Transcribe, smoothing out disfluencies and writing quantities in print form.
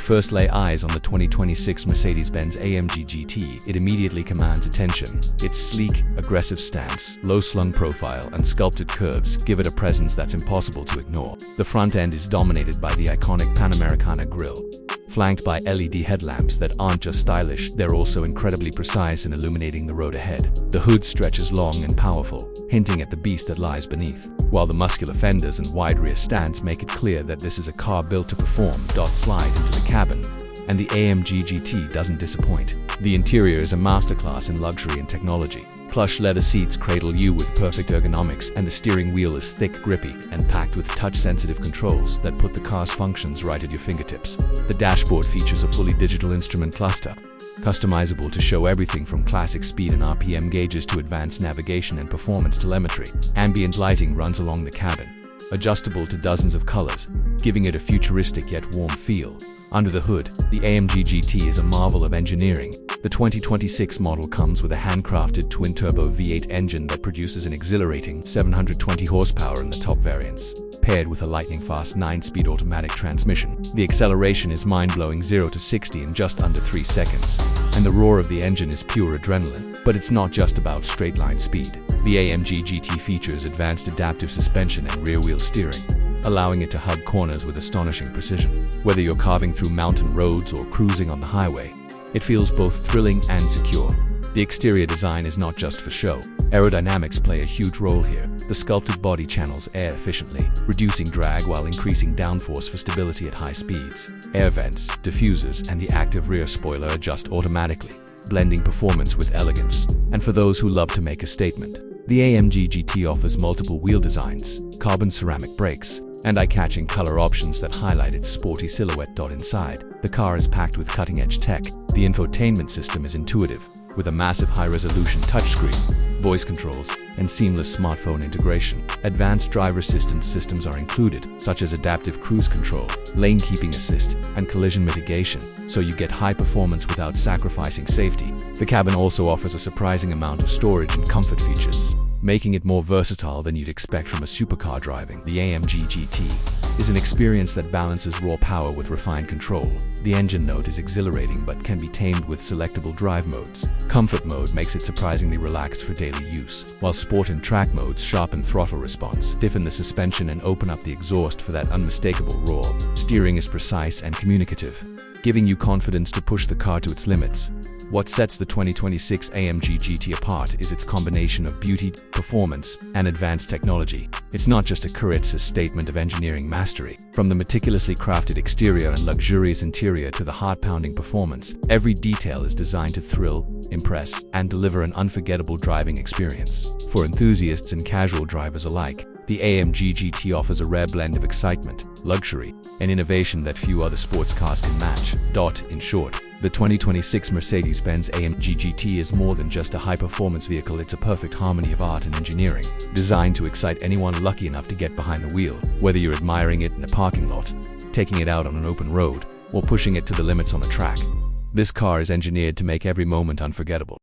first lay eyes on the 2026 Mercedes-Benz AMG GT, it immediately commands attention. Its sleek, aggressive stance, low-slung profile, and sculpted curves give it a presence that's impossible to ignore. The front end is dominated by the iconic Panamericana grille, flanked by LED headlamps that aren't just stylish, they're also incredibly precise in illuminating the road ahead. The hood stretches long and powerful, hinting at the beast that lies beneath, while the muscular fenders and wide rear stance make it clear that this is a car built to perform. Slide into the cabin, and the AMG GT doesn't disappoint. The interior is a masterclass in luxury and technology. Plush leather seats cradle you with perfect ergonomics, and the steering wheel is thick, grippy, and packed with touch-sensitive controls that put the car's functions right at your fingertips. The dashboard features a fully digital instrument cluster, customizable to show everything from classic speed and RPM gauges to advanced navigation and performance telemetry. Ambient lighting runs along the cabin, adjustable to dozens of colors, giving it a futuristic yet warm feel. Under the hood, the AMG GT is a marvel of engineering. The 2026 model comes with a handcrafted twin-turbo V8 engine that produces an exhilarating 720 horsepower in the top variants, paired with a lightning-fast 9-speed automatic transmission. The acceleration is mind-blowing 0 to 60 in just under 3 seconds, and the roar of the engine is pure adrenaline. But it's not just about straight-line speed. The AMG GT features advanced adaptive suspension and rear-wheel steering, allowing it to hug corners with astonishing precision. Whether you're carving through mountain roads or cruising on the highway, it feels both thrilling and secure. The exterior design is not just for show. Aerodynamics play a huge role here. The sculpted body channels air efficiently, reducing drag while increasing downforce for stability at high speeds. Air vents, diffusers, and the active rear spoiler adjust automatically, blending performance with elegance. And for those who love to make a statement, the AMG GT offers multiple wheel designs, carbon ceramic brakes, and eye-catching color options that highlight its sporty silhouette. Inside, the car is packed with cutting-edge tech. The infotainment system is intuitive, with a massive high-resolution touchscreen, voice controls, and seamless smartphone integration. Advanced driver assistance systems are included, such as adaptive cruise control, lane keeping assist, and collision mitigation, so you get high performance without sacrificing safety. The cabin also offers a surprising amount of storage and comfort features, making it more versatile than you'd expect from a supercar driving. The AMG GT is an experience that balances raw power with refined control. The engine note is exhilarating but can be tamed with selectable drive modes. Comfort mode makes it surprisingly relaxed for daily use, while sport and track modes sharpen throttle response, stiffen the suspension, and open up the exhaust for that unmistakable roar. Steering is precise and communicative, giving you confidence to push the car to its limits. What sets the 2026 AMG GT apart is its combination of beauty, performance, and advanced technology. It's not just a car, it's a statement of engineering mastery. From the meticulously crafted exterior and luxurious interior to the heart-pounding performance, every detail is designed to thrill, impress, and deliver an unforgettable driving experience. For enthusiasts and casual drivers alike, the AMG GT offers a rare blend of excitement, luxury, and innovation that few other sports cars can match. In short, the 2026 Mercedes-Benz AMG GT is more than just a high-performance vehicle, it's a perfect harmony of art and engineering, designed to excite anyone lucky enough to get behind the wheel. Whether you're admiring it in a parking lot, taking it out on an open road, or pushing it to the limits on a track, this car is engineered to make every moment unforgettable.